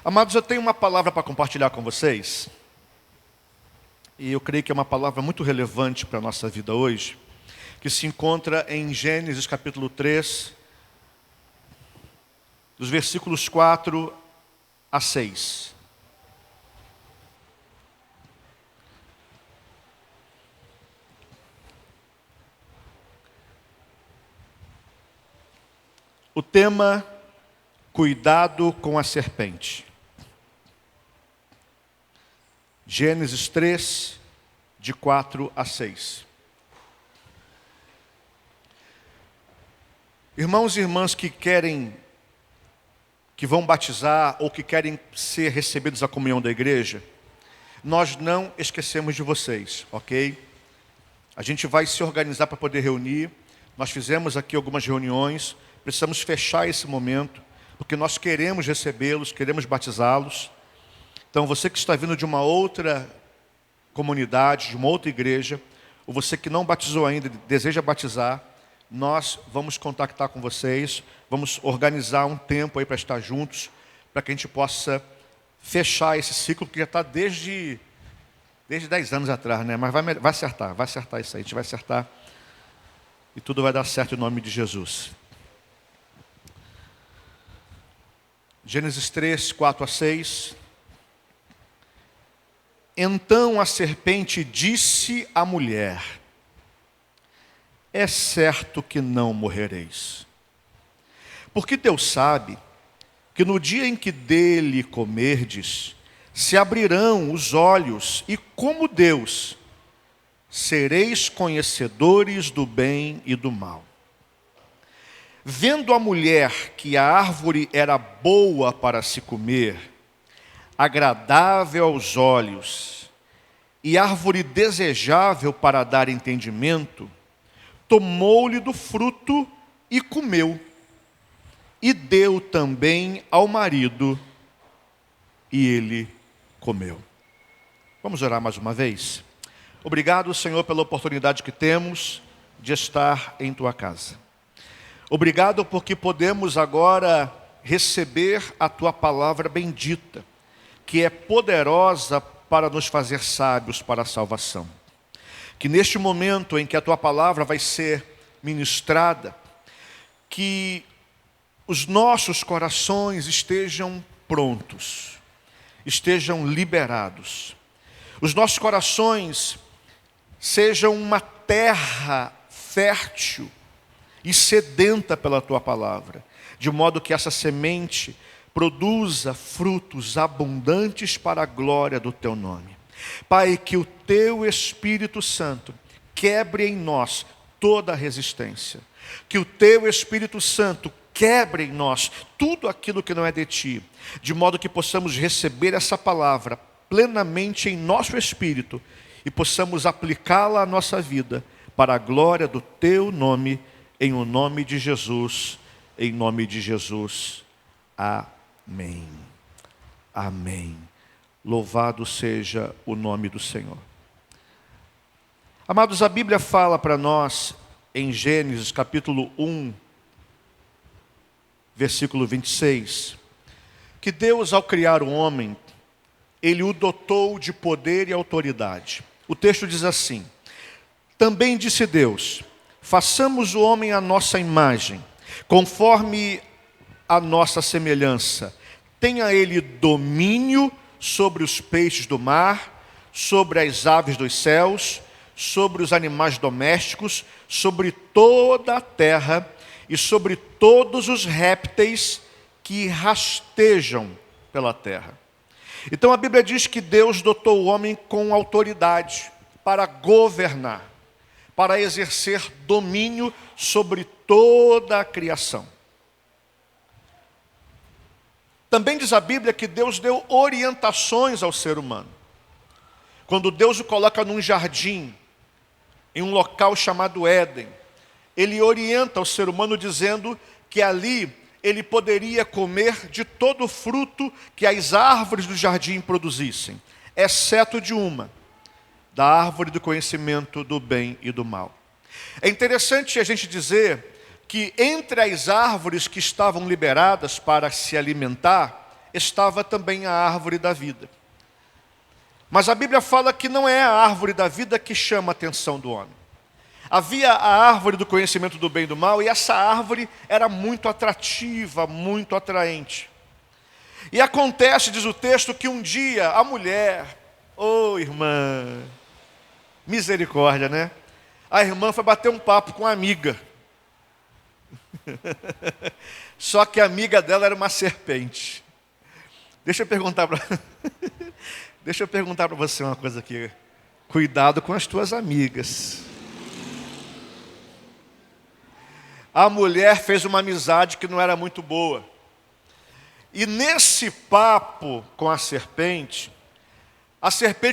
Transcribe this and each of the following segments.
Amados, eu tenho uma palavra para compartilhar com vocês, e eu creio que é uma palavra muito relevante para a nossa vida hoje, que se encontra em Gênesis capítulo 3, dos versículos 4 a 6. O tema, cuidado com a serpente. Gênesis 3, de 4 a 6. Irmãos e irmãs que vão batizar ou que querem ser recebidos à comunhão da igreja, nós não esquecemos de vocês, ok? A gente vai se organizar para poder reunir. Nós fizemos aqui algumas reuniões, precisamos fechar esse momento, porque nós queremos recebê-los, queremos batizá-los. Então, você que está vindo de uma outra comunidade, de uma outra igreja, ou você que não batizou ainda, deseja batizar, nós vamos contactar com vocês, vamos organizar um tempo aí para estar juntos, para que a gente possa fechar esse ciclo, que já está desde 10 anos atrás, né? Mas vai acertar isso aí, a gente vai acertar, e tudo vai dar certo em nome de Jesus. Gênesis 3, 4 a 6. Então a serpente disse à mulher: é certo que não morrereis. Porque Deus sabe que no dia em que dele comerdes, se abrirão os olhos, e como Deus, sereis conhecedores do bem e do mal. Vendo a mulher que a árvore era boa para se comer, agradável aos olhos, e árvore desejável para dar entendimento, tomou-lhe do fruto e comeu, e deu também ao marido, e ele comeu. Vamos orar mais uma vez? Obrigado, Senhor, pela oportunidade que temos de estar em Tua casa. Obrigado porque podemos agora receber a Tua palavra bendita, que é poderosa para nos fazer sábios para a salvação. Que neste momento em que a Tua palavra vai ser ministrada, que os nossos corações estejam prontos, estejam liberados. Os nossos corações sejam uma terra fértil e sedenta pela Tua palavra, de modo que essa semente produza frutos abundantes para a glória do Teu nome. Pai, que o Teu Espírito Santo quebre em nós toda a resistência. Que o Teu Espírito Santo quebre em nós tudo aquilo que não é de Ti, de modo que possamos receber essa palavra plenamente em nosso espírito e possamos aplicá-la à nossa vida para a glória do Teu nome, em o nome de Jesus, em nome de Jesus. Amém. Amém. Louvado seja o nome do Senhor. Amados, a Bíblia fala para nós em Gênesis capítulo 1, versículo 26, que Deus, ao criar o homem, Ele o dotou de poder e autoridade. O texto diz assim: também disse Deus: façamos o homem à nossa imagem, conforme a nossa semelhança. Tenha ele domínio sobre os peixes do mar, sobre as aves dos céus, sobre os animais domésticos, sobre toda a terra e sobre todos os répteis que rastejam pela terra. Então a Bíblia diz que Deus dotou o homem com autoridade para governar, para exercer domínio sobre toda a criação. Também diz a Bíblia que Deus deu orientações ao ser humano. Quando Deus o coloca num jardim, em um local chamado Éden, Ele orienta o ser humano dizendo que ali ele poderia comer de todo o fruto que as árvores do jardim produzissem, exceto de uma, da árvore do conhecimento do bem e do mal. É interessante a gente dizer que entre as árvores que estavam liberadas para se alimentar, estava também a árvore da vida. Mas a Bíblia fala que não é a árvore da vida que chama a atenção do homem. Havia a árvore do conhecimento do bem e do mal, e essa árvore era muito atrativa, muito atraente. E acontece, diz o texto, que um dia a mulher, irmã, misericórdia, né? A irmã foi bater um papo com a amiga. Só que a amiga dela era uma serpente. Deixa eu perguntar para você uma coisa aqui. Cuidado com as tuas amigas. A mulher fez uma amizade que não era muito boa. E nesse papo com a serpente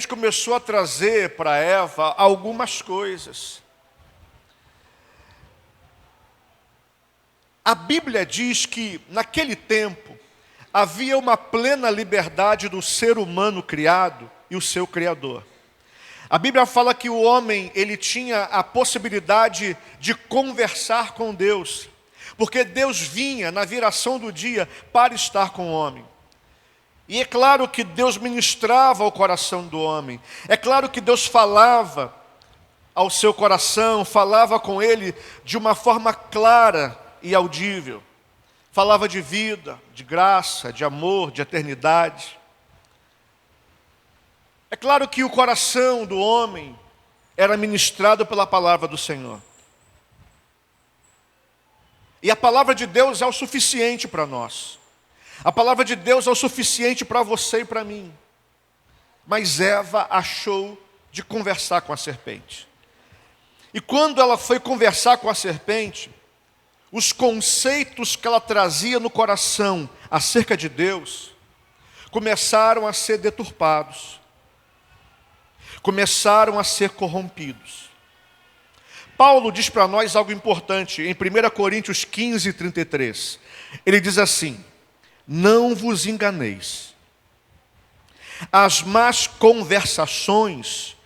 começou a trazer para Eva algumas coisas. A Bíblia diz que naquele tempo havia uma plena liberdade do ser humano criado e o seu Criador. A Bíblia fala que o homem, ele tinha a possibilidade de conversar com Deus, porque Deus vinha na viração do dia para estar com o homem. E é claro que Deus ministrava ao coração do homem, é claro que Deus falava ao seu coração, falava com ele de uma forma clara e audível. Falava de vida, de graça, de amor, de eternidade. É claro que o coração do homem era ministrado pela palavra do Senhor. E a palavra de Deus é o suficiente para nós. A palavra de Deus é o suficiente para você e para mim. Mas Eva achou de conversar com a serpente. E quando ela foi conversar com a serpente, os conceitos que ela trazia no coração acerca de Deus começaram a ser deturpados. Começaram a ser corrompidos. Paulo diz para nós algo importante em 1 Coríntios 15, 33. Ele diz assim: não vos enganeis. As más conversações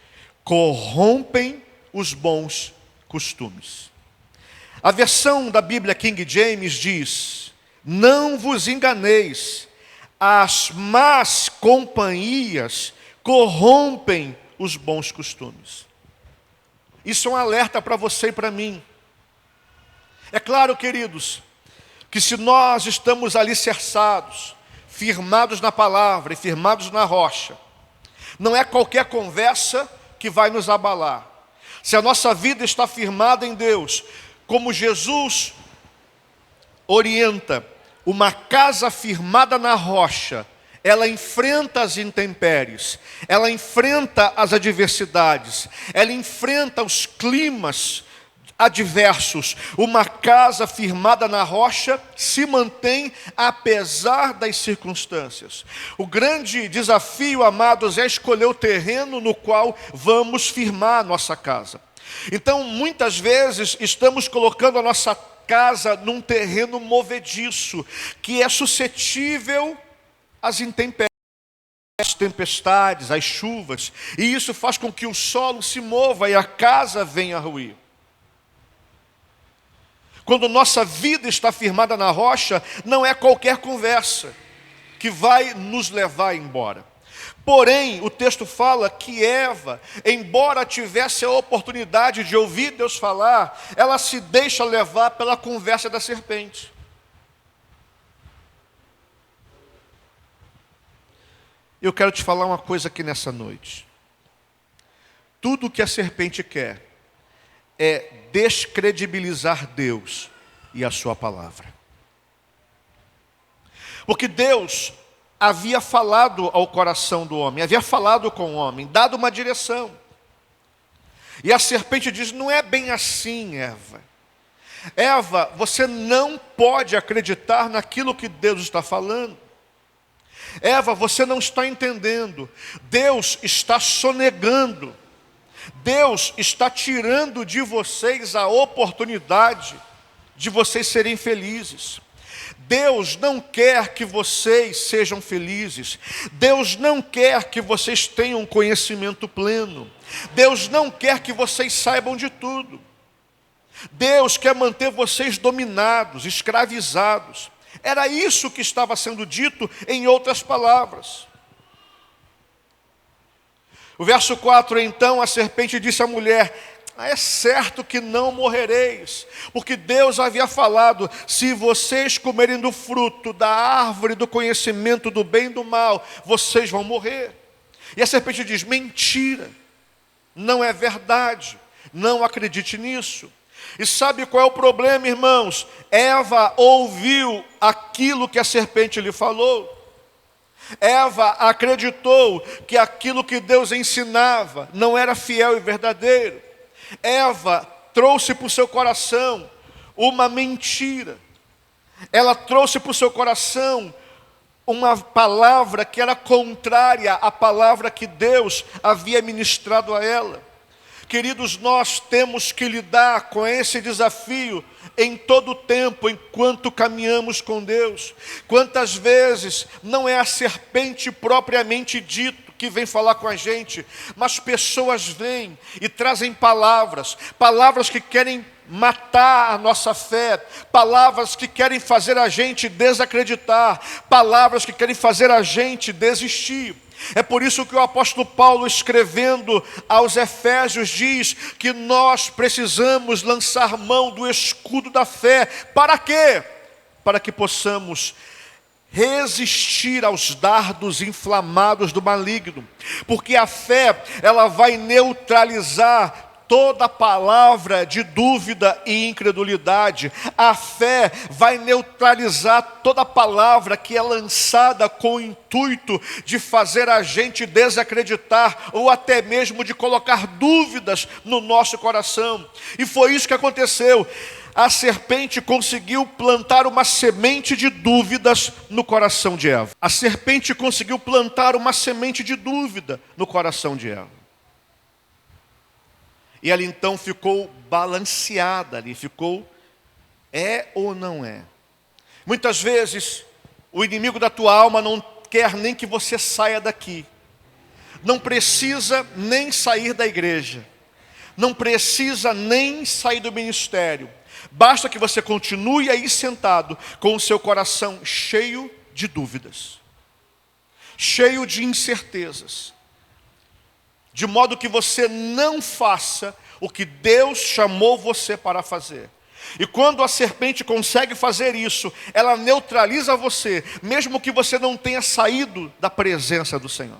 corrompem os bons costumes. A versão da Bíblia King James diz: não vos enganeis. As más companhias corrompem os bons costumes. Isso é um alerta para você e para mim. É claro, queridos, que se nós estamos alicerçados, firmados na palavra e firmados na rocha, não é qualquer conversa que vai nos abalar. Se a nossa vida está firmada em Deus, como Jesus orienta, uma casa firmada na rocha, ela enfrenta as intempéries, ela enfrenta as adversidades, ela enfrenta os climas adversos. Uma casa firmada na rocha se mantém apesar das circunstâncias. O grande desafio, amados, é escolher o terreno no qual vamos firmar a nossa casa. Então, muitas vezes, estamos colocando a nossa casa num terreno movediço, que é suscetível às intempéries, às tempestades, às chuvas, e isso faz com que o solo se mova e a casa venha a ruir. Quando nossa vida está firmada na rocha, não é qualquer conversa que vai nos levar embora. Porém, o texto fala que Eva, embora tivesse a oportunidade de ouvir Deus falar, ela se deixa levar pela conversa da serpente. Eu quero te falar uma coisa aqui nessa noite. Tudo que a serpente quer é descredibilizar Deus e a sua palavra. Porque Deus havia falado ao coração do homem, havia falado com o homem, dado uma direção. E a serpente diz: não é bem assim, Eva. Eva, você não pode acreditar naquilo que Deus está falando. Eva, você não está entendendo. Deus está sonegando. Deus está tirando de vocês a oportunidade de vocês serem felizes. Deus não quer que vocês sejam felizes. Deus não quer que vocês tenham conhecimento pleno. Deus não quer que vocês saibam de tudo. Deus quer manter vocês dominados, escravizados. Era isso que estava sendo dito em outras palavras. O verso 4, então, a serpente disse à mulher: é certo que não morrereis, porque Deus havia falado: se vocês comerem do fruto da árvore do conhecimento do bem e do mal, vocês vão morrer. E a serpente diz: mentira, não é verdade, não acredite nisso. E sabe qual é o problema, irmãos? Eva ouviu aquilo que a serpente lhe falou. Eva acreditou que aquilo que Deus ensinava não era fiel e verdadeiro. Eva trouxe para o seu coração uma mentira. Ela trouxe para o seu coração uma palavra que era contrária à palavra que Deus havia ministrado a ela. Queridos, nós temos que lidar com esse desafio em todo o tempo, enquanto caminhamos com Deus. Quantas vezes não é a serpente propriamente dito que vem falar com a gente, mas pessoas vêm e trazem palavras que querem matar a nossa fé, palavras que querem fazer a gente desacreditar, palavras que querem fazer a gente desistir. É por isso que o apóstolo Paulo, escrevendo aos Efésios, diz que nós precisamos lançar mão do escudo da fé. Para quê? Para que possamos resistir aos dardos inflamados do maligno. Porque a fé, ela vai neutralizar toda palavra de dúvida e incredulidade. A fé vai neutralizar toda palavra que é lançada com o intuito de fazer a gente desacreditar ou até mesmo de colocar dúvidas no nosso coração. E foi isso que aconteceu. A serpente conseguiu plantar uma semente de dúvidas no coração de Eva. A serpente conseguiu plantar uma semente de dúvida no coração de Eva. E ela então ficou balanceada ali, ficou, é ou não é? Muitas vezes, o inimigo da tua alma não quer nem que você saia daqui. Não precisa nem sair da igreja. Não precisa nem sair do ministério. Basta que você continue aí sentado, com o seu coração cheio de dúvidas, cheio de incertezas, de modo que você não faça o que Deus chamou você para fazer. E quando a serpente consegue fazer isso, ela neutraliza você, mesmo que você não tenha saído da presença do Senhor.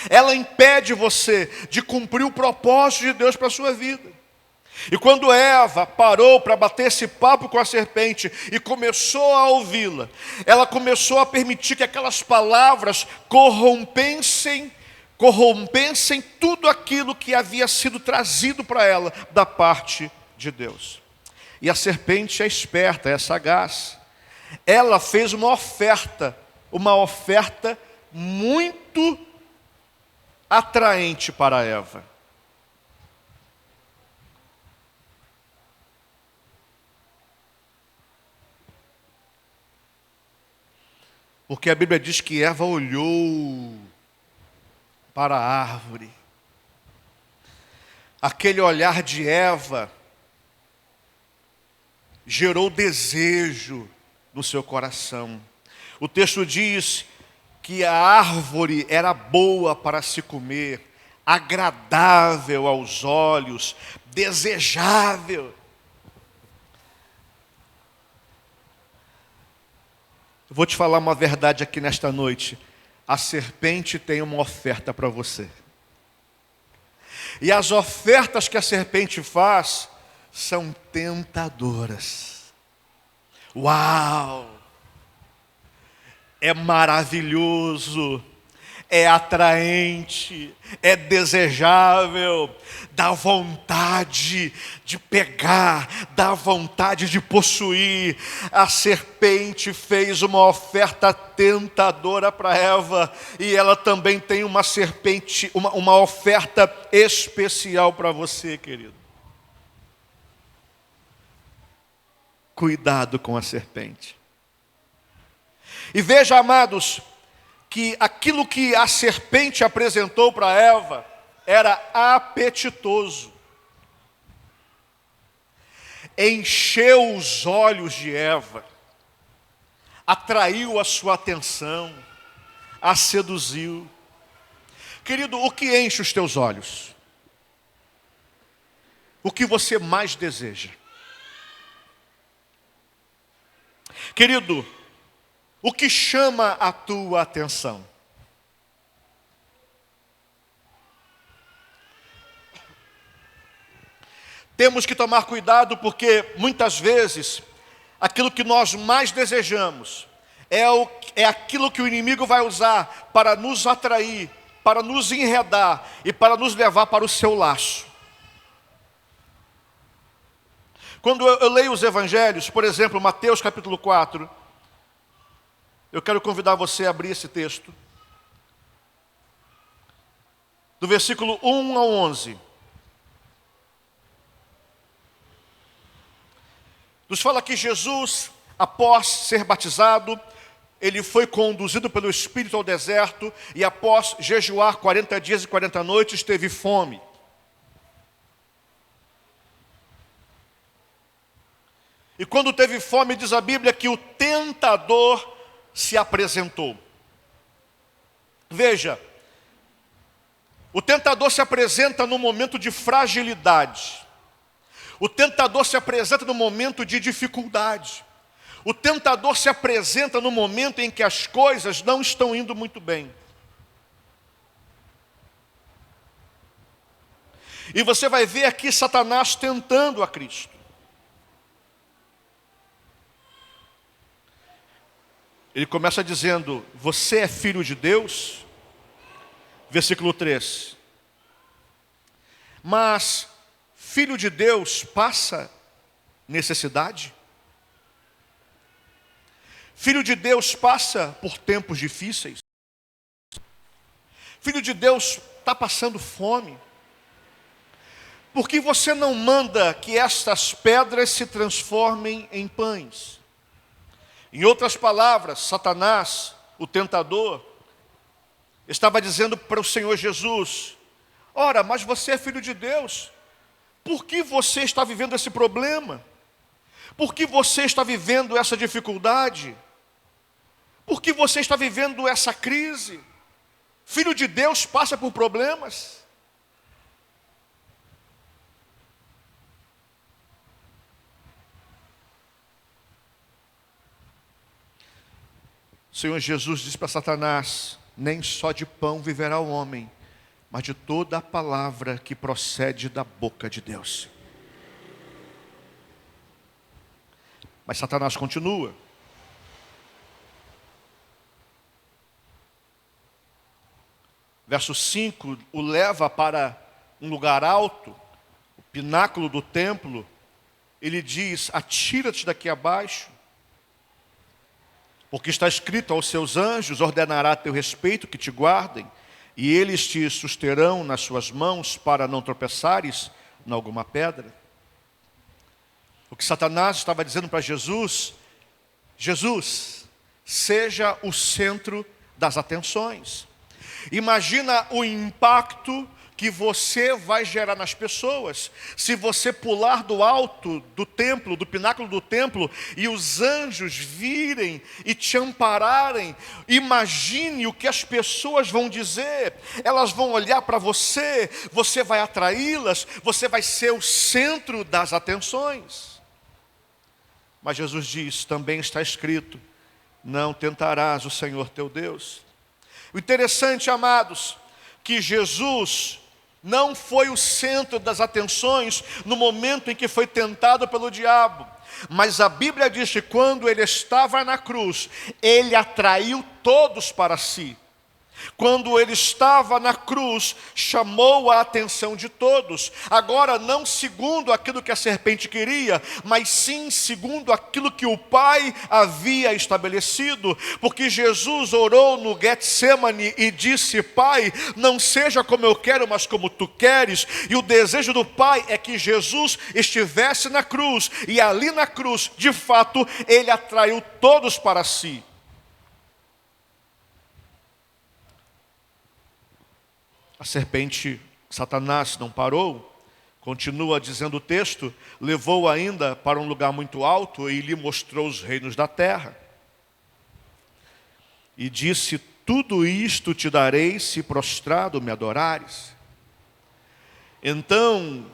Ela impede você de cumprir o propósito de Deus para a sua vida. E quando Eva parou para bater esse papo com a serpente e começou a ouvi-la, ela começou a permitir que aquelas palavras corrompessem tudo aquilo que havia sido trazido para ela da parte de Deus. E a serpente é esperta, é sagaz. Ela fez uma oferta muito atraente para Eva. Porque a Bíblia diz que Eva olhou para a árvore. Aquele olhar de Eva gerou desejo no seu coração. O texto diz que a árvore era boa para se comer, agradável aos olhos, desejável. Eu vou te falar uma verdade aqui nesta noite. A serpente tem uma oferta para você. E as ofertas que a serpente faz são tentadoras. Uau! É maravilhoso, é atraente, é desejável, dá vontade de pegar, dá vontade de possuir. A serpente fez uma oferta tentadora para Eva, e ela também tem uma oferta especial para você, querido. Cuidado com a serpente. E veja, amados, que aquilo que a serpente apresentou para Eva era apetitoso. Encheu os olhos de Eva. atraiu a sua atenção, a seduziu. Querido, o que enche os teus olhos? O que você mais deseja? Querido, o que chama a tua atenção? Temos que tomar cuidado porque muitas vezes aquilo que nós mais desejamos é aquilo que o inimigo vai usar para nos atrair, para nos enredar e para nos levar para o seu laço. Quando eu leio os evangelhos, por exemplo, Mateus capítulo 4, eu quero convidar você a abrir esse texto. Do versículo 1 ao 11. Nos fala que Jesus, após ser batizado, ele foi conduzido pelo Espírito ao deserto e após jejuar 40 dias e 40 noites, teve fome. E quando teve fome, diz a Bíblia que o tentador se apresentou. Veja, o tentador se apresenta no momento de fragilidade. O tentador se apresenta no momento de dificuldade. O tentador se apresenta no momento em que as coisas não estão indo muito bem. E você vai ver aqui Satanás tentando a Cristo. Ele começa dizendo, você é filho de Deus? Versículo 3. Mas filho de Deus passa necessidade? Filho de Deus passa por tempos difíceis? Filho de Deus está passando fome? Por que você não manda que estas pedras se transformem em pães? Em outras palavras, Satanás, o tentador, estava dizendo para o Senhor Jesus, ora, mas você é filho de Deus, por que você está vivendo esse problema? Por que você está vivendo essa dificuldade? Por que você está vivendo essa crise? Filho de Deus passa por problemas? O Senhor Jesus disse para Satanás, nem só de pão viverá o homem, mas de toda a palavra que procede da boca de Deus. Mas Satanás continua. Verso 5, o leva para um lugar alto, o pináculo do templo. Ele diz, atira-te daqui abaixo. Porque está escrito, aos seus anjos ordenará a teu respeito que te guardem, e eles te susterão nas suas mãos para não tropeçares em alguma pedra. O que Satanás estava dizendo para Jesus, Jesus, seja o centro das atenções. Imagina o impacto que você vai gerar nas pessoas, se você pular do alto do templo, do pináculo do templo, e os anjos virem e te ampararem. Imagine o que as pessoas vão dizer, elas vão olhar para você, você vai atraí-las, você vai ser o centro das atenções. Mas Jesus diz, também está escrito, não tentarás o Senhor teu Deus. O interessante, amados, que Jesus não foi o centro das atenções no momento em que foi tentado pelo diabo. Mas a Bíblia diz que quando ele estava na cruz, ele atraiu todos para si. Quando ele estava na cruz, chamou a atenção de todos. Agora, não segundo aquilo que a serpente queria, mas sim segundo aquilo que o Pai havia estabelecido. Porque Jesus orou no Getsemane e disse, Pai, não seja como eu quero, mas como tu queres. E o desejo do Pai é que Jesus estivesse na cruz. E ali na cruz, de fato, ele atraiu todos para si. A serpente, Satanás, não parou, continua dizendo o texto, levou ainda para um lugar muito alto e lhe mostrou os reinos da terra. e disse: tudo isto te darei se prostrado me adorares. Então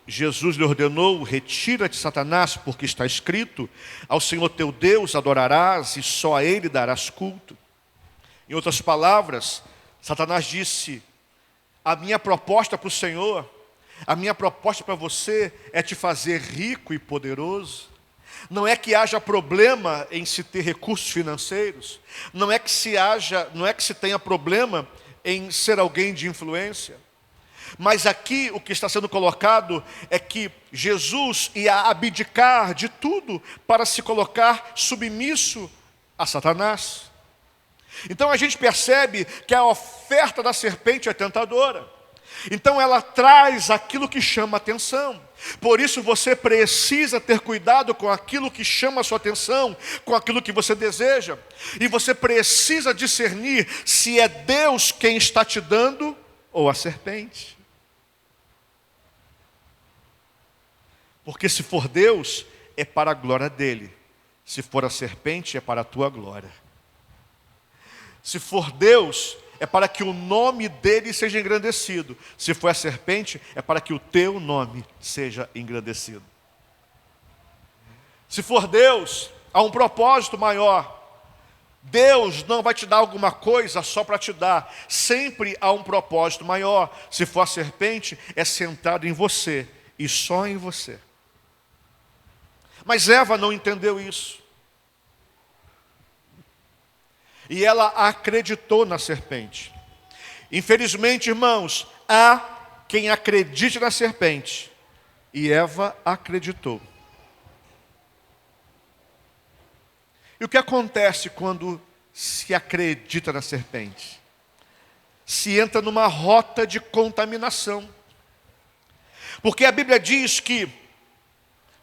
Jesus lhe ordenou: retira-te, Satanás, porque está escrito: ao Senhor teu Deus adorarás e só a Ele darás culto. Em outras palavras, Satanás disse: a minha proposta para o Senhor, a minha proposta para você é te fazer rico e poderoso. Não é que haja problema em se ter recursos financeiros, não é que se tenha problema em ser alguém de influência. Mas aqui o que está sendo colocado é que Jesus ia abdicar de tudo para se colocar submisso a Satanás. Então a gente percebe que a oferta da serpente é tentadora. Então ela traz aquilo que chama atenção. Por isso você precisa ter cuidado com aquilo que chama a sua atenção, com aquilo que você deseja. E você precisa discernir se é Deus quem está te dando ou a serpente. Porque se for Deus, é para a glória dele. Se for a serpente, é para a tua glória. Se for Deus, é para que o nome dele seja engrandecido. Se for a serpente, é para que o teu nome seja engrandecido. Se for Deus, há um propósito maior. Deus não vai te dar alguma coisa só para te dar. Sempre há um propósito maior. Se for a serpente, é centrado em você e só em você. Mas Eva não entendeu isso. E ela acreditou na serpente. Infelizmente, irmãos, há quem acredite na serpente. E Eva acreditou. E o que acontece quando se acredita na serpente? Se entra numa rota de contaminação. Porque a Bíblia diz que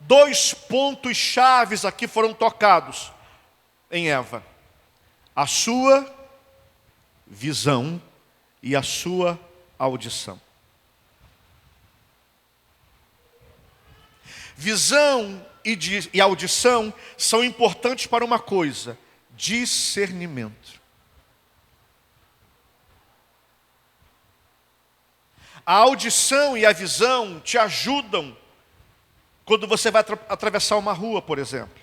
2 pontos chaves aqui foram tocados em Eva: a sua visão e a sua audição. Visão e audição são importantes para uma coisa: discernimento. A audição e a visão te ajudam quando você vai atravessar uma rua, por exemplo.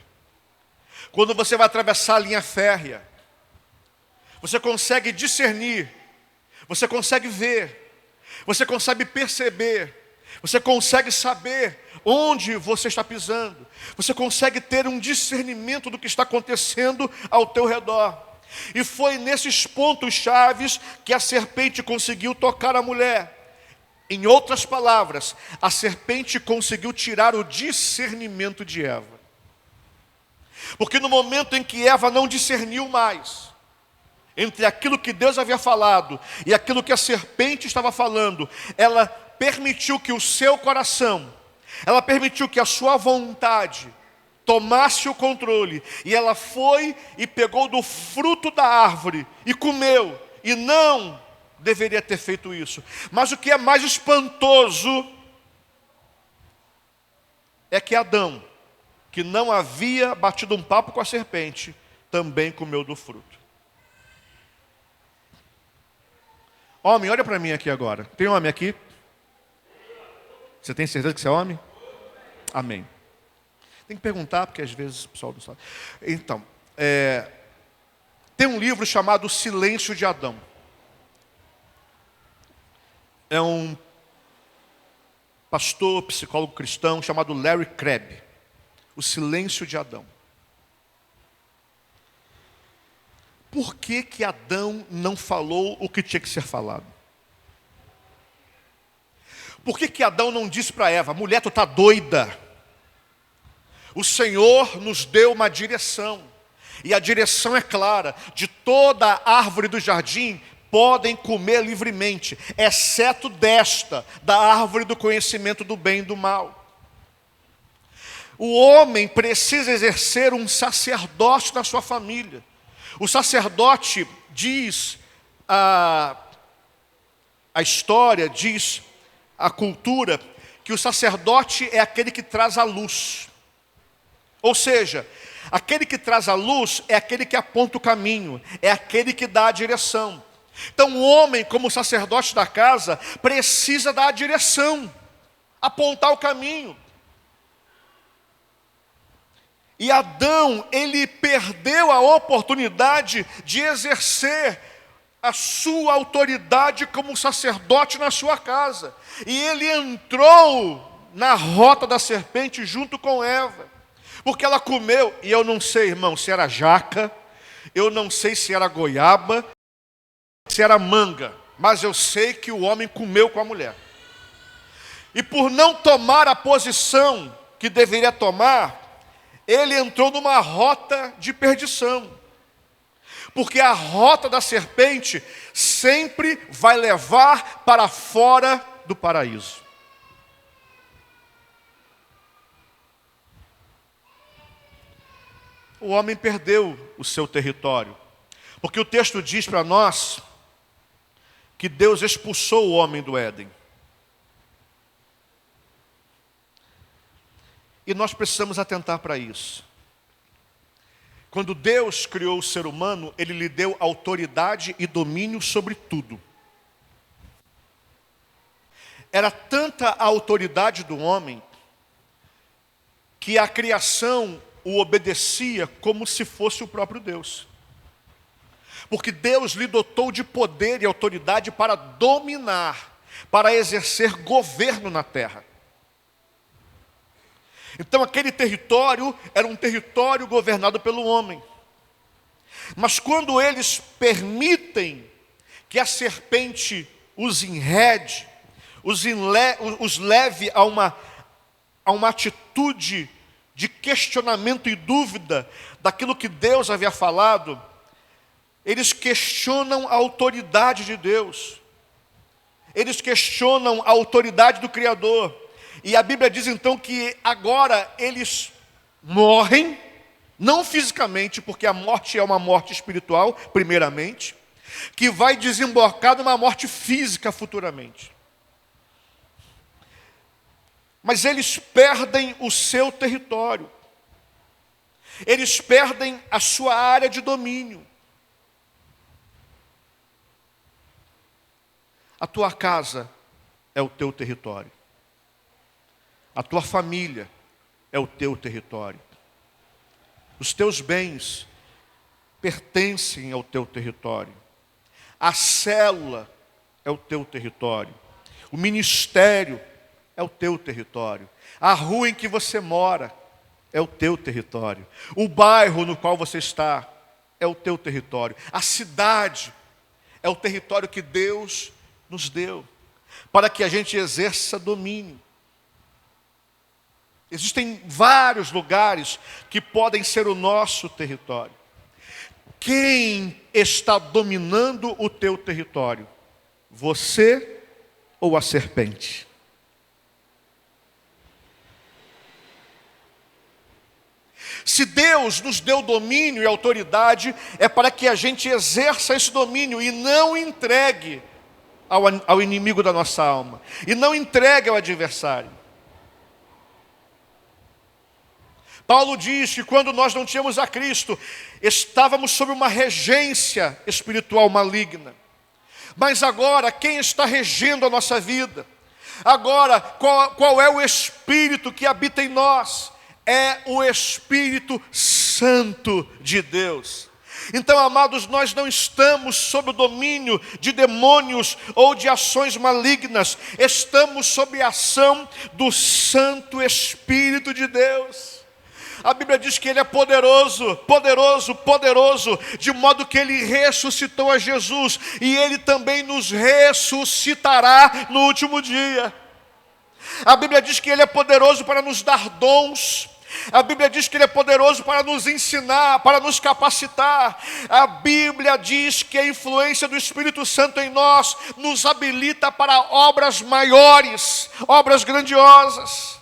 Quando você vai atravessar a linha férrea. Você consegue discernir. Você consegue ver. Você consegue perceber. Você consegue saber onde você está pisando. Você consegue ter um discernimento do que está acontecendo ao teu redor. E foi nesses pontos chaves que a serpente conseguiu tocar a mulher. Em outras palavras, a serpente conseguiu tirar o discernimento de Eva. Porque no momento em que Eva não discerniu mais entre aquilo que Deus havia falado e aquilo que a serpente estava falando, ela permitiu que o seu coração, ela permitiu que a sua vontade tomasse o controle. E ela foi e pegou do fruto da árvore e comeu. E não deveria ter feito isso. Mas o que é mais espantoso é que Adão, que não havia batido um papo com a serpente, também comeu do fruto. Homem, olha para mim aqui agora. Tem homem aqui? Você tem certeza que você é homem? Amém. Tem que perguntar, porque às vezes o pessoal não sabe. Então, tem um livro chamado O Silêncio de Adão. É um pastor, psicólogo cristão, chamado Larry Crabb. O Silêncio de Adão. Por que que Adão não falou o que tinha que ser falado? Por que que Adão não disse para Eva: mulher, tu está doida? O Senhor nos deu uma direção. E a direção é clara: de toda árvore do jardim podem comer livremente, exceto desta, da árvore do conhecimento do bem e do mal. O homem precisa exercer um sacerdócio na sua família. O sacerdote, diz a história, diz a cultura, que o sacerdote é aquele que traz a luz. Ou seja, Aquele que traz a luz é aquele que aponta o caminho, é aquele que dá a direção. Então o homem, como sacerdote da casa, precisa dar a direção, apontar o caminho. E Adão, ele perdeu a oportunidade de exercer a sua autoridade como sacerdote na sua casa. E ele entrou na rota da serpente junto com Eva. Porque ela comeu, e eu não sei, irmão, se era jaca, eu não sei se era goiaba, se era manga, mas eu sei que o homem comeu com a mulher. E por não tomar a posição que deveria tomar, ele entrou numa rota de perdição. Porque a rota da serpente sempre vai levar para fora do paraíso. O homem perdeu o seu território. Porque o texto diz para nós que Deus expulsou o homem do Éden. E nós precisamos atentar para isso. Quando Deus criou o ser humano, Ele lhe deu autoridade e domínio sobre tudo. Era tanta a autoridade do homem, que a criação o obedecia como se fosse o próprio Deus. Porque Deus lhe dotou de poder e autoridade para dominar, para exercer governo na terra. Então aquele território era um território governado pelo homem. Mas quando eles permitem que a serpente os enrede, os leve a uma atitude de questionamento e dúvida daquilo que Deus havia falado, eles questionam a autoridade de Deus. Eles questionam a autoridade do Criador. E a Bíblia diz então que agora eles morrem, não fisicamente, porque a morte é uma morte espiritual, primeiramente, que vai desembocar numa morte física futuramente. Mas eles perdem o seu território. Eles perdem a sua área de domínio. A tua casa é o teu território. A tua família é o teu território. Os teus bens pertencem ao teu território. A célula é o teu território. O ministério é o teu território. A rua em que você mora é o teu território. O bairro no qual você está é o teu território. A cidade é o território que Deus nos deu para que a gente exerça domínio. Existem vários lugares que podem ser o nosso território. Quem está dominando o teu território? Você ou a serpente? Se Deus nos deu domínio e autoridade, é para que a gente exerça esse domínio e não entregue ao inimigo da nossa alma. E não entregue ao adversário. Paulo diz que quando nós não tínhamos a Cristo, estávamos sob uma regência espiritual maligna. Mas agora, quem está regendo a nossa vida? Agora, qual é o Espírito que habita em nós? É o Espírito Santo de Deus. Então, amados, nós não estamos sob o domínio de demônios ou de ações malignas. Estamos sob a ação do Santo Espírito de Deus. A Bíblia diz que Ele é poderoso, poderoso, poderoso, de modo que Ele ressuscitou a Jesus, e Ele também nos ressuscitará no último dia. A Bíblia diz que Ele é poderoso para nos dar dons. A Bíblia diz que Ele é poderoso para nos ensinar, para nos capacitar. A Bíblia diz que a influência do Espírito Santo em nós nos habilita para obras maiores, obras grandiosas.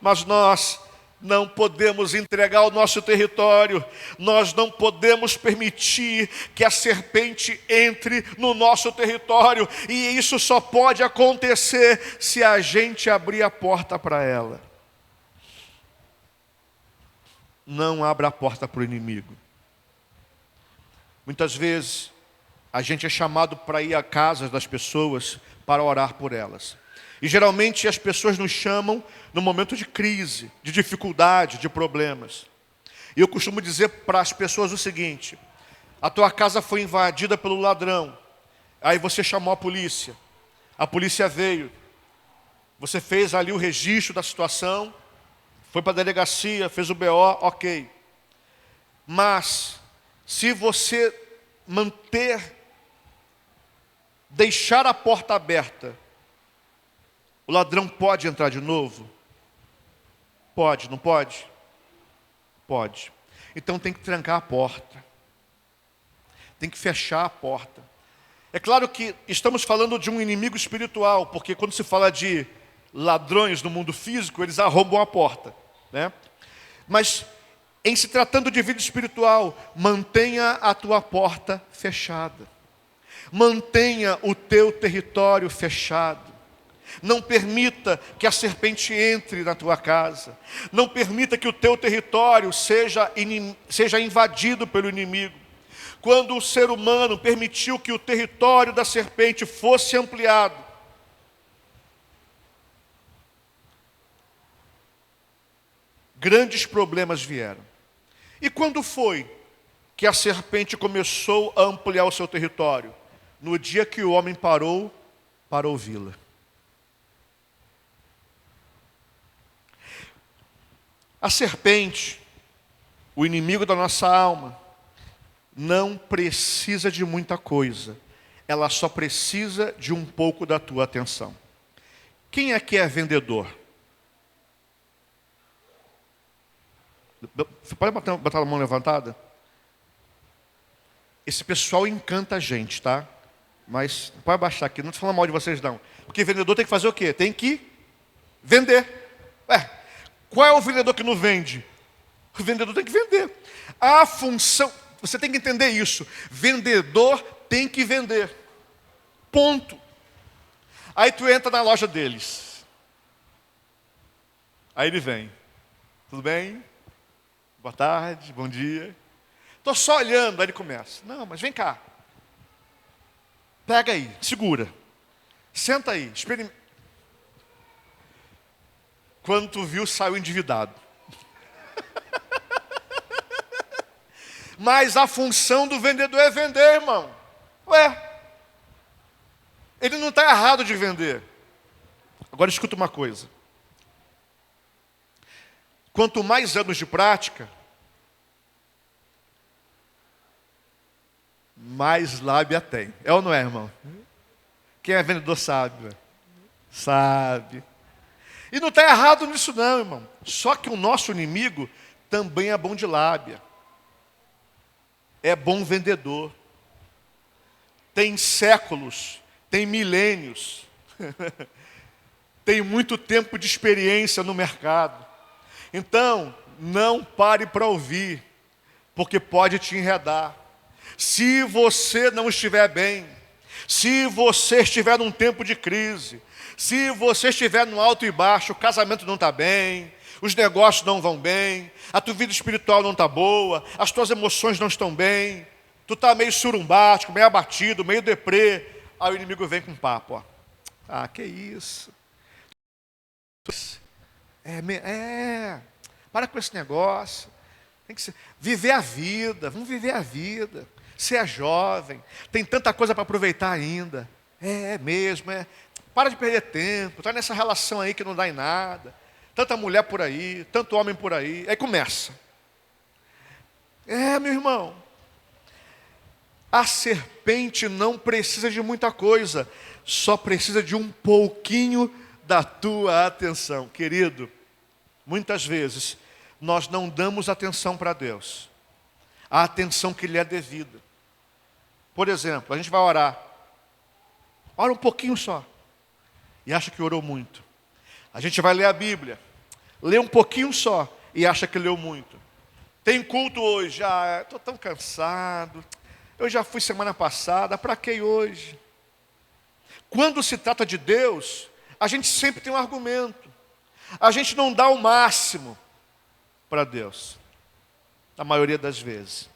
Mas nós não podemos entregar o nosso território, nós não podemos permitir que a serpente entre no nosso território, e isso só pode acontecer se a gente abrir a porta para ela. não abra a porta para o inimigo. Muitas vezes, a gente é chamado para ir à casa das pessoas para orar por elas. E geralmente as pessoas nos chamam no momento de crise, de dificuldade, de problemas. E eu costumo dizer para as pessoas o seguinte: a tua casa foi invadida pelo ladrão. Aí você chamou a polícia veio, você fez ali o registro da situação, foi para a delegacia, fez o BO, ok. Mas, se você deixar a porta aberta, o ladrão pode entrar de novo? Pode, não pode? Pode. Então tem que trancar a porta. Tem que fechar a porta. É claro que estamos falando de um inimigo espiritual, porque quando se fala de ladrões no mundo físico, eles arrombam a porta, né? Mas, em se tratando de vida espiritual, mantenha a tua porta fechada. Mantenha o teu território fechado. Não permita que a serpente entre na tua casa. Não permita que o teu território seja invadido pelo inimigo. Quando o ser humano permitiu que o território da serpente fosse ampliado, grandes problemas vieram. E quando foi que a serpente começou a ampliar o seu território? No dia que o homem parou para ouvi-la. A serpente, o inimigo da nossa alma, não precisa de muita coisa. Ela só precisa de um pouco da tua atenção. Quem é que é vendedor? Você pode botar a mão levantada? Esse pessoal encanta a gente, tá? Mas pode abaixar aqui, não estou falando mal de vocês não. Porque vendedor tem que fazer o quê? Tem que vender. Qual é o vendedor que não vende? O vendedor tem que vender. A função, você tem que entender isso. Vendedor tem que vender. Ponto. Aí tu entra na loja deles. Aí ele vem. Tudo bem? Boa tarde, bom dia. Estou só olhando, aí ele começa. Não, mas vem cá. Pega aí, segura. Senta aí, experimenta. Quando tu viu, saiu endividado. Mas a função do vendedor é vender, irmão. Ele não está errado de vender. Agora escuta uma coisa. Quanto mais anos de prática, mais lábia tem. É ou não é, irmão? Quem é vendedor sabe. Sabe. E não está errado nisso não, irmão. Só que o nosso inimigo também é bom de lábia. É bom vendedor. Tem séculos, tem milênios. Tem muito tempo de experiência no mercado. Então, não pare para ouvir, porque pode te enredar. Se você não estiver bem, se você estiver num tempo de crise, se você estiver no alto e baixo, o casamento não está bem, os negócios não vão bem, a tua vida espiritual não está boa, as tuas emoções não estão bem, tu está meio surumbático, meio abatido, meio deprê, aí o inimigo vem com um papo, ó. Que isso? Para com esse negócio, tem que viver a vida, vamos viver a vida. Você é jovem, tem tanta coisa para aproveitar ainda. Mesmo. Para de perder tempo, está nessa relação aí que não dá em nada. Tanta mulher por aí, tanto homem por aí. Aí começa. Meu irmão. A serpente não precisa de muita coisa, só precisa de um pouquinho da tua atenção. Querido, muitas vezes nós não damos atenção para Deus, a atenção que lhe é devida. Por exemplo, a gente vai orar. Ora um pouquinho só. E acha que orou muito. A gente vai ler a Bíblia. Lê um pouquinho só. E acha que leu muito. Tem culto hoje. Estou tão cansado. Eu já fui semana passada. Para que hoje? Quando se trata de Deus, a gente sempre tem um argumento. A gente não dá o máximo para Deus. na maioria das vezes.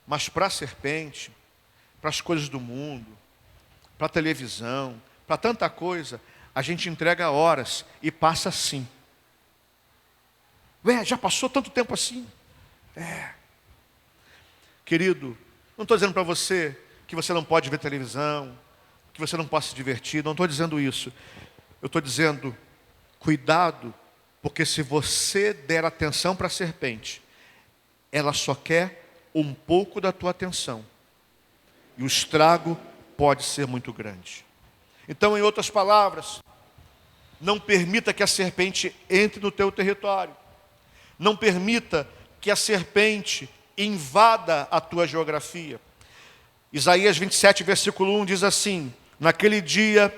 Mas para a serpente, para as coisas do mundo, para a televisão, para tanta coisa, a gente entrega horas e passa assim. Ué, já passou tanto tempo assim? Querido, não estou dizendo para você que você não pode ver televisão, que você não pode se divertir, não estou dizendo isso. Eu estou dizendo, cuidado, porque se você der atenção para a serpente, ela só quer um pouco da tua atenção. E o estrago pode ser muito grande. Então, em outras palavras, não permita que a serpente entre no teu território. Não permita que a serpente invada a tua geografia. Isaías 27, versículo 1 diz assim: naquele dia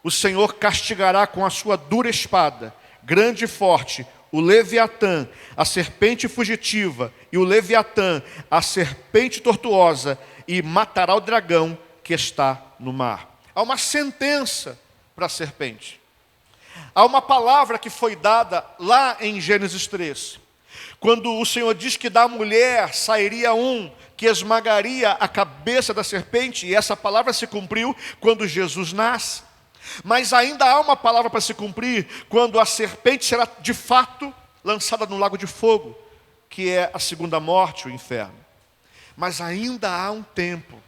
o Senhor castigará com a sua dura espada, grande e forte, o Leviatã, a serpente fugitiva, e o Leviatã, a serpente tortuosa, e matará o dragão que está no mar. Há uma sentença para a serpente. Há uma palavra que foi dada lá em Gênesis 3. Quando o Senhor diz que da mulher sairia um que esmagaria a cabeça da serpente, e essa palavra se cumpriu quando Jesus nasce. Mas ainda há uma palavra para se cumprir quando a serpente será de fato lançada no lago de fogo, que é a segunda morte, o inferno. Mas ainda há um tempo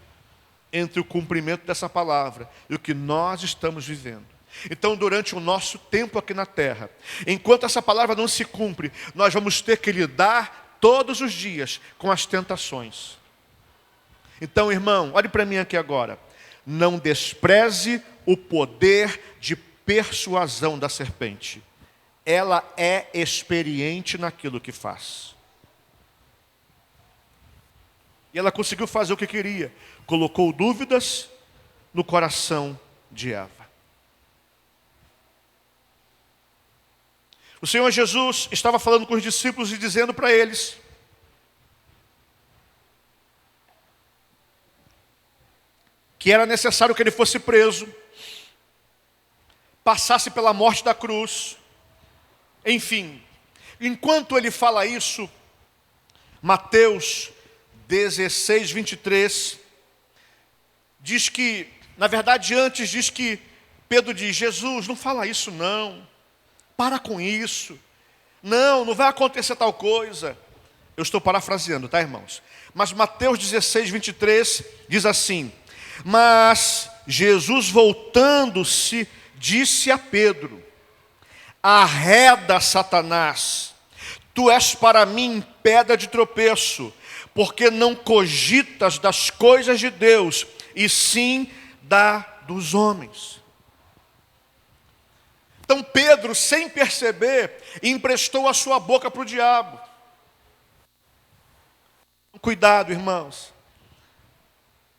entre o cumprimento dessa palavra e o que nós estamos vivendo. Então, durante o nosso tempo aqui na terra, enquanto essa palavra não se cumpre, nós vamos ter que lidar todos os dias com as tentações. Então, irmão, olhe para mim aqui agora. Não despreze o poder de persuasão da serpente. Ela é experiente naquilo que faz. E ela conseguiu fazer o que queria. Colocou dúvidas no coração de Eva. O Senhor Jesus estava falando com os discípulos e dizendo para eles: que era necessário que ele fosse preso, passasse pela morte da cruz. Enfim, enquanto ele fala isso, Mateus 16, 23, diz que, na verdade antes diz que Pedro diz: Jesus, não fala isso não, para com isso, não vai acontecer tal coisa. Eu estou parafraseando, tá, irmãos? Mas Mateus 16, 23 diz assim: mas Jesus, voltando-se, disse a Pedro: arreda, Satanás, tu és para mim pedra de tropeço, porque não cogitas das coisas de Deus, e sim dos homens. Então Pedro, sem perceber, emprestou a sua boca para o diabo. Cuidado, irmãos.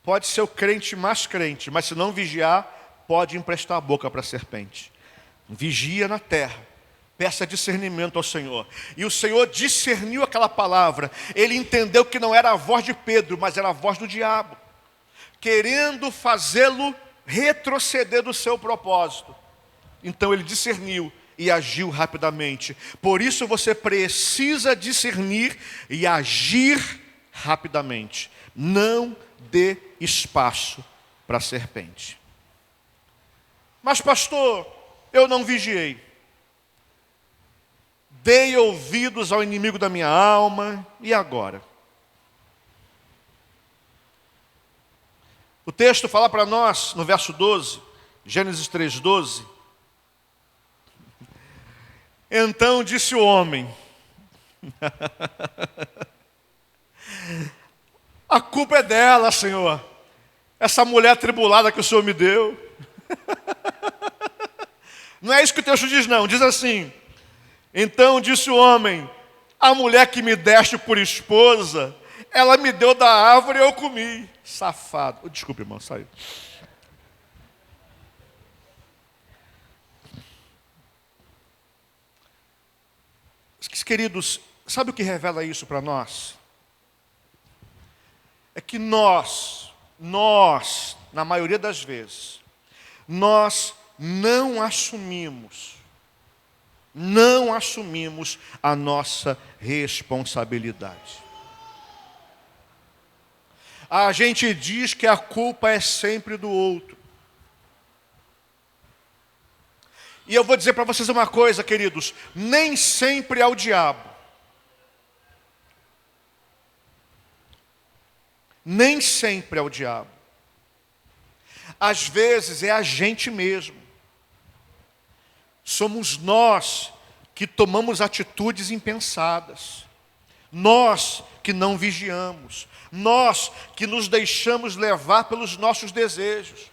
Pode ser o crente mais crente, mas se não vigiar, pode emprestar a boca para a serpente. Vigia na terra, peça discernimento ao Senhor. E o Senhor discerniu aquela palavra. Ele entendeu que não era a voz de Pedro, mas era a voz do diabo, querendo fazê-lo retroceder do seu propósito. Então ele discerniu e agiu rapidamente. Por isso você precisa discernir e agir rapidamente. Não dê espaço para a serpente. Mas pastor, eu não vigiei. Dei ouvidos ao inimigo da minha alma, e agora? O texto fala para nós, no verso 12, Gênesis 3:12. Então disse o homem: a culpa é dela, Senhor. Essa mulher atribulada que o Senhor me deu. Não é isso que o texto diz, não. Diz assim: então disse o homem: a mulher que me deste por esposa, ela me deu da árvore e eu comi. Safado. Desculpe, irmão, saiu. Queridos, sabe o que revela isso para nós? É que nós, na maioria das vezes, nós não assumimos não assumimos a nossa responsabilidade. A gente diz que a culpa é sempre do outro. E eu vou dizer para vocês uma coisa, queridos, nem sempre é o diabo. Nem sempre é o diabo. Às vezes é a gente mesmo. Somos nós que tomamos atitudes impensadas. Nós que não vigiamos. Nós que nos deixamos levar pelos nossos desejos.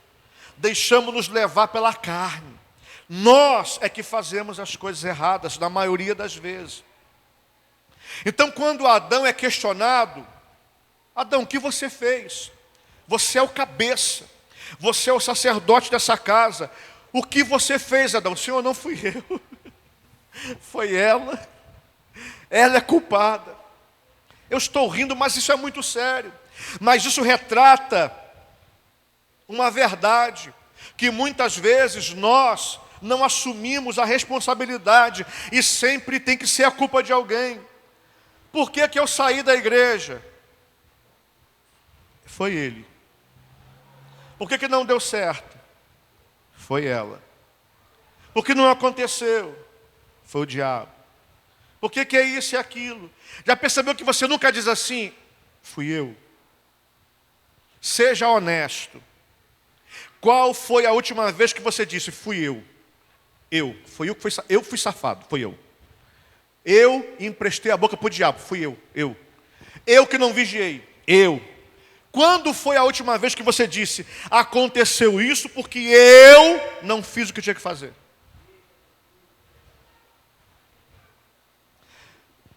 Deixamos-nos levar pela carne. Nós é que fazemos as coisas erradas, na maioria das vezes. Então, quando Adão é questionado, Adão, o que você fez? Você é o cabeça. Você é o sacerdote dessa casa. O que você fez, Adão? Senhor, não fui eu. Foi ela. Ela é culpada. Eu estou rindo, mas isso é muito sério. Mas isso retrata uma verdade, que muitas vezes nós não assumimos a responsabilidade e sempre tem que ser a culpa de alguém. Por que que eu saí da igreja? Foi ele. Por que que não deu certo? Foi ela. Por que não aconteceu? Foi o diabo. Por que que é isso e aquilo? Já percebeu que você nunca diz assim? Fui eu. Seja honesto. Qual foi a última vez que você disse? Fui eu. Eu fui safado, foi eu. Eu emprestei a boca para o diabo, fui eu. Eu que não vigiei, eu. Quando foi a última vez que você disse, aconteceu isso porque eu não fiz o que tinha que fazer?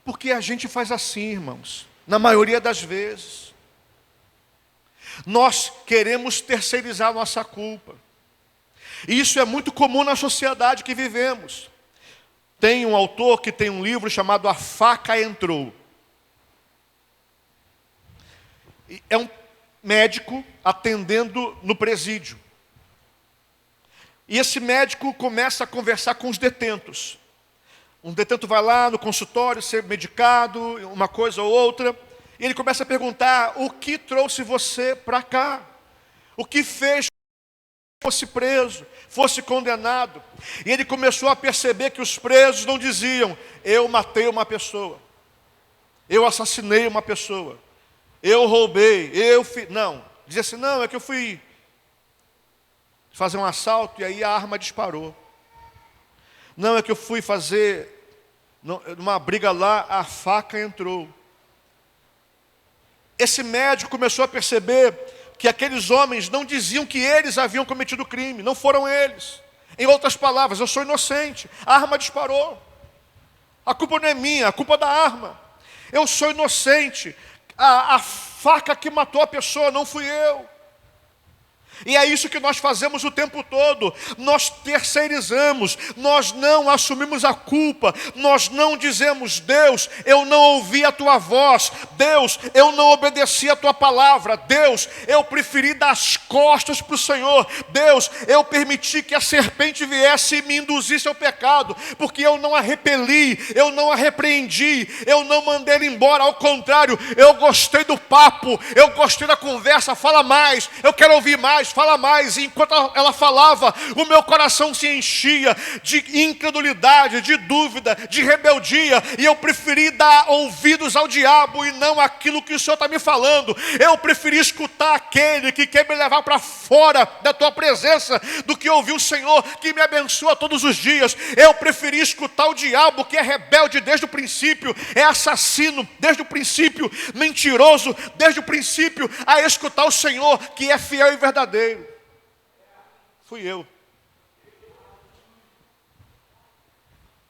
Porque a gente faz assim, irmãos, na maioria das vezes. Nós queremos terceirizar a nossa culpa. E isso é muito comum na sociedade que vivemos. Tem um autor que tem um livro chamado A Faca Entrou. É um médico atendendo no presídio. E esse médico começa a conversar com os detentos. Um detento vai lá no consultório ser medicado, uma coisa ou outra, e ele começa a perguntar: o que trouxe você para cá? O que fez que fosse preso, fosse condenado? E ele começou a perceber que os presos não diziam: eu matei uma pessoa, eu assassinei uma pessoa, eu roubei, eu fiz. Não, dizia assim: não, é que eu fui fazer um assalto e aí a arma disparou. Não, é que eu fui fazer uma briga lá, a faca entrou. Esse médico começou a perceber que aqueles homens não diziam que eles haviam cometido crime, não foram eles. Em outras palavras, eu sou inocente, a arma disparou. A culpa não é minha, a culpa é da arma. Eu sou inocente, a faca que matou a pessoa não fui eu. E é isso que nós fazemos o tempo todo. Nós terceirizamos, nós não assumimos a culpa, nós não dizemos: Deus, eu não ouvi a tua voz, Deus, eu não obedeci a tua palavra, Deus, eu preferi dar as costas para o Senhor, Deus, eu permiti que a serpente viesse e me induzisse ao pecado, porque eu não a repeli, eu não a repreendi, eu não mandei ela embora, ao contrário, eu gostei do papo, eu gostei da conversa, fala mais, eu quero ouvir mais, fala mais. E enquanto ela falava, o meu coração se enchia de incredulidade, de dúvida, de rebeldia, e eu preferi dar ouvidos ao diabo e não aquilo que o Senhor está me falando. Eu preferi escutar aquele que quer me levar para fora da tua presença do que ouvir o Senhor que me abençoa todos os dias. Eu preferi escutar o diabo, que é rebelde desde o princípio, é assassino desde o princípio, mentiroso desde o princípio, a escutar o Senhor que é fiel e verdadeiro. Fui eu.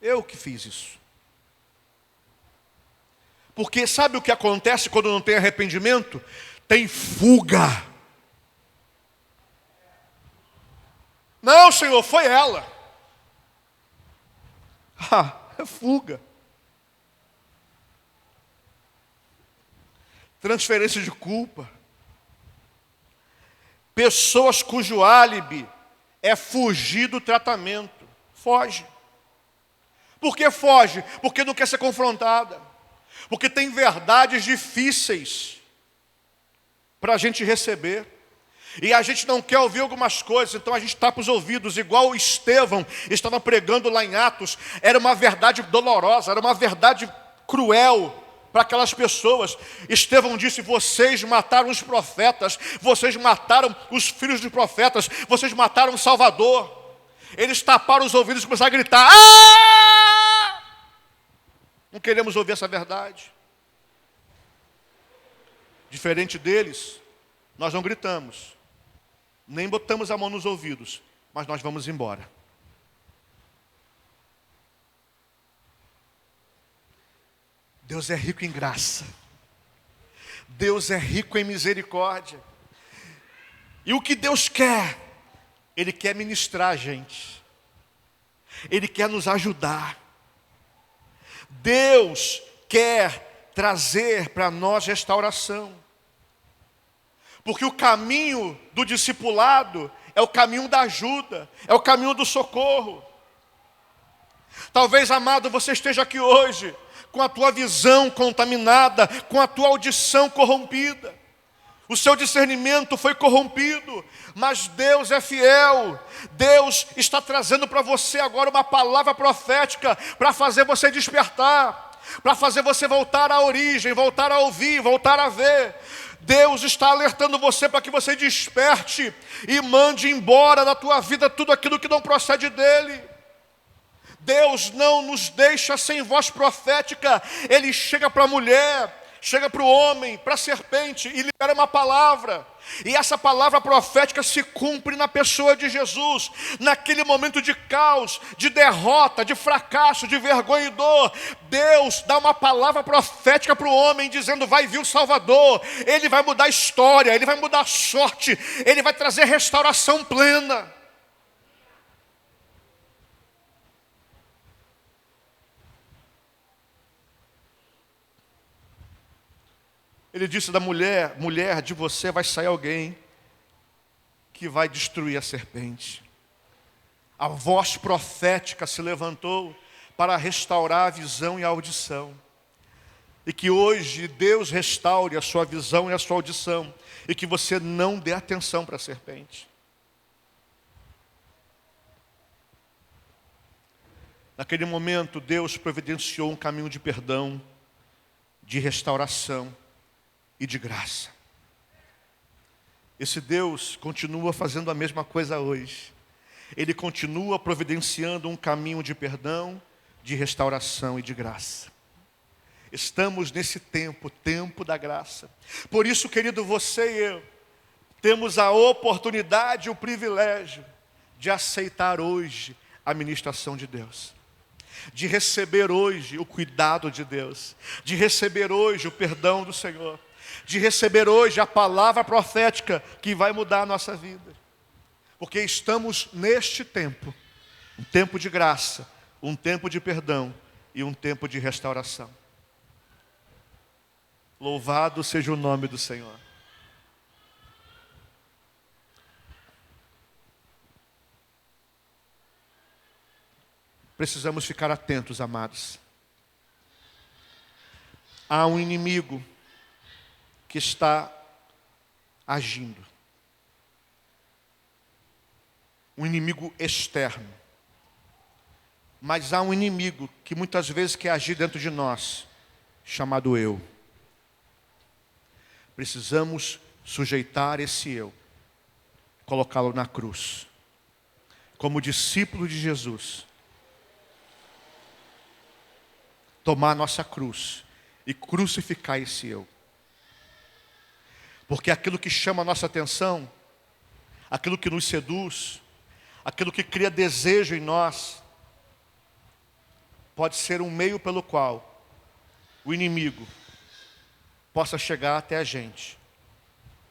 Eu que fiz isso. Porque sabe o que acontece quando não tem arrependimento? Tem fuga. Não, Senhor, foi ela. É fuga. Transferência de culpa. Pessoas cujo álibi é fugir do tratamento. Foge. Por que foge? Porque não quer ser confrontada. Porque tem verdades difíceis para a gente receber. E a gente não quer ouvir algumas coisas, então a gente tapa os ouvidos, igual Estevão estava pregando lá em Atos. Era uma verdade dolorosa, era uma verdade cruel para aquelas pessoas. Estevão disse: vocês mataram os profetas, vocês mataram os filhos dos profetas, vocês mataram o Salvador. Eles taparam os ouvidos e começaram a gritar: ah! Não queremos ouvir essa verdade. Diferente deles, nós não gritamos, nem botamos a mão nos ouvidos, mas nós vamos embora. Deus é rico em graça. Deus é rico em misericórdia. E o que Deus quer? Ele quer ministrar a gente. Ele quer nos ajudar. Deus quer trazer para nós restauração. Porque o caminho do discipulado é o caminho da ajuda, é o caminho do socorro. Talvez, amado, você esteja aqui hoje com a tua visão contaminada, com a tua audição corrompida. O seu discernimento foi corrompido, mas Deus é fiel. Deus está trazendo para você agora uma palavra profética para fazer você despertar, para fazer você voltar à origem, voltar a ouvir, voltar a ver. Deus está alertando você para que você desperte e mande embora da tua vida tudo aquilo que não procede dele. Deus não nos deixa sem voz profética. Ele chega para a mulher, chega para o homem, para a serpente e libera uma palavra. E essa palavra profética se cumpre na pessoa de Jesus. Naquele momento de caos, de derrota, de fracasso, de vergonha e dor, Deus dá uma palavra profética para o homem, dizendo: vai vir o Salvador. Ele vai mudar a história, ele vai mudar a sorte, ele vai trazer restauração plena. Ele disse da mulher: mulher, de você vai sair alguém que vai destruir a serpente. A voz profética se levantou para restaurar a visão e a audição. E que hoje Deus restaure a sua visão e a sua audição. E que você não dê atenção para a serpente. Naquele momento, Deus providenciou um caminho de perdão, de restauração e de graça. Esse Deus continua fazendo a mesma coisa hoje. Ele continua providenciando um caminho de perdão, de restauração e de graça. Estamos nesse tempo, tempo da graça. Por isso, querido, você e eu temos a oportunidade e o privilégio de aceitar hoje a ministração de Deus, de receber hoje o cuidado de Deus, de receber hoje o perdão do Senhor, de receber hoje a palavra profética que vai mudar a nossa vida. Porque estamos neste tempo, um tempo de graça, um tempo de perdão e um tempo de restauração. Louvado seja o nome do Senhor. Precisamos ficar atentos, amados. Há um inimigo que está agindo. Um inimigo externo. Mas há um inimigo que muitas vezes quer agir dentro de nós, chamado eu. Precisamos sujeitar esse eu, colocá-lo na cruz. Como discípulo de Jesus, tomar a nossa cruz e crucificar esse eu. Porque aquilo que chama a nossa atenção, aquilo que nos seduz, aquilo que cria desejo em nós, pode ser um meio pelo qual o inimigo possa chegar até a gente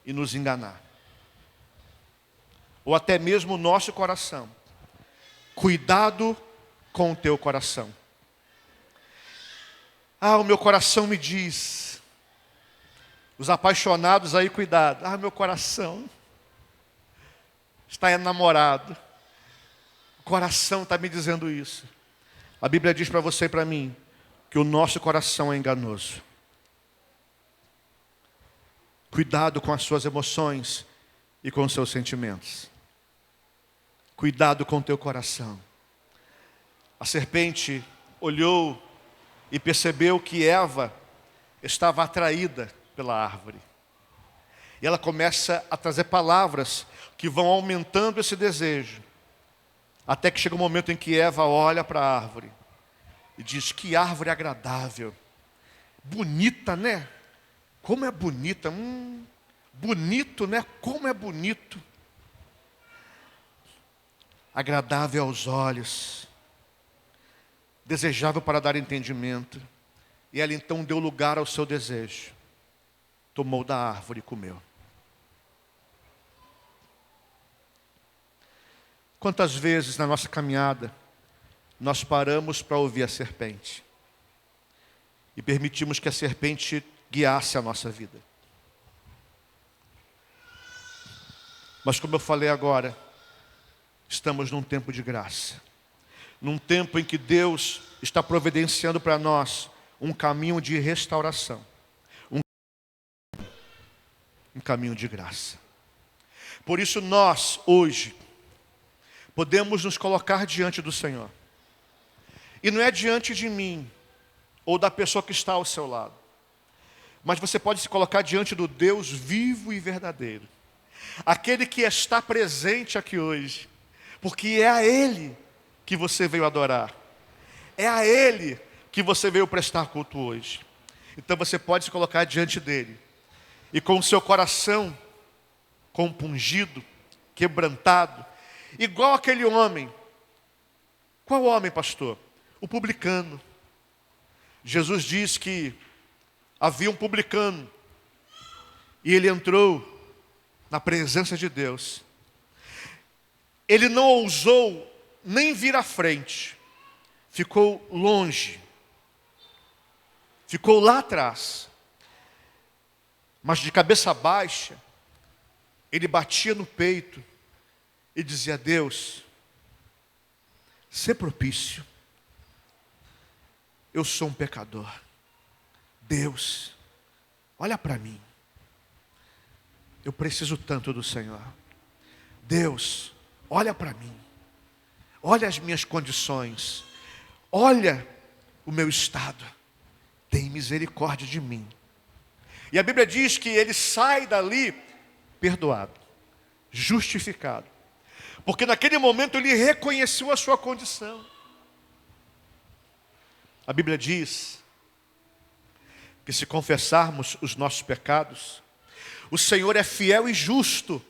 e nos enganar. Ou até mesmo o nosso coração. Cuidado com o teu coração. Ah, o meu coração me diz. Os apaixonados aí, cuidado. Ah, meu coração está enamorado. O coração está me dizendo isso. A Bíblia diz para você e para mim que o nosso coração é enganoso. Cuidado com as suas emoções e com os seus sentimentos. Cuidado com o teu coração. A serpente olhou e percebeu que Eva estava atraída pela árvore. E ela começa a trazer palavras que vão aumentando esse desejo. Até que chega um momento em que Eva olha para a árvore e diz: que árvore agradável. Bonita, né? Como é bonita. Bonito, né? Como é bonito. Agradável aos olhos. Desejável para dar entendimento. E ela então deu lugar ao seu desejo. Tomou da árvore e comeu. Quantas vezes na nossa caminhada nós paramos para ouvir a serpente e permitimos que a serpente guiasse a nossa vida? Mas como eu falei agora, estamos num tempo de graça. Num tempo em que Deus está providenciando para nós um caminho de restauração. Um caminho de graça. Por isso nós, hoje, podemos nos colocar diante do Senhor. E não é diante de mim, ou da pessoa que está ao seu lado. Mas você pode se colocar diante do Deus vivo e verdadeiro. Aquele que está presente aqui hoje. Porque é a Ele que você veio adorar. É a Ele que você veio prestar culto hoje. Então você pode se colocar diante dEle. E com o seu coração compungido, quebrantado, igual aquele homem. Qual homem, pastor? O publicano. Jesus diz que havia um publicano e ele entrou na presença de Deus. Ele não ousou nem vir à frente, ficou longe, ficou lá atrás, mas de cabeça baixa, ele batia no peito e dizia: Deus, sê propício, eu sou um pecador. Deus, olha para mim, eu preciso tanto do Senhor. Deus, olha para mim, olha as minhas condições, olha o meu estado, tem misericórdia de mim. E a Bíblia diz que ele sai dali perdoado, justificado, porque naquele momento ele reconheceu a sua condição. A Bíblia diz que se confessarmos os nossos pecados, o Senhor é fiel e justo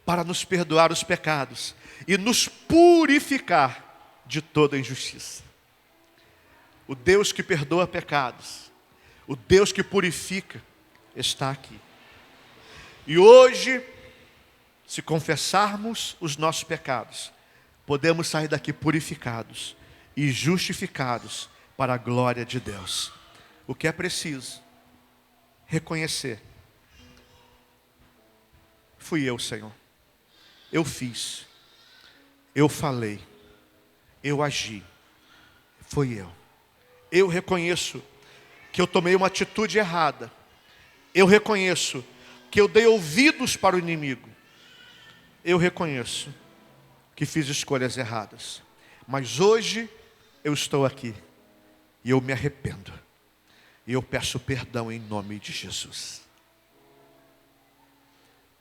para nos perdoar os pecados e nos purificar de toda injustiça. O Deus que perdoa pecados, o Deus que purifica, está aqui. E hoje, se confessarmos os nossos pecados, podemos sair daqui purificados e justificados para a glória de Deus. O que é preciso? Reconhecer. Fui eu, Senhor. Eu fiz. Eu falei. Eu agi. Foi eu. Eu reconheço que eu tomei uma atitude errada. Eu reconheço que eu dei ouvidos para o inimigo. Eu reconheço que fiz escolhas erradas. Mas hoje eu estou aqui. E eu me arrependo. E eu peço perdão em nome de Jesus.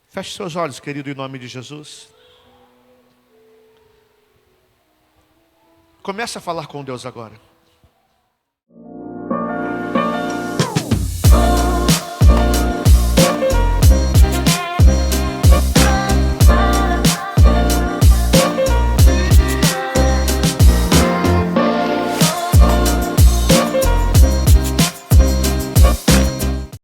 Feche seus olhos, querido, em nome de Jesus. Comece a falar com Deus agora.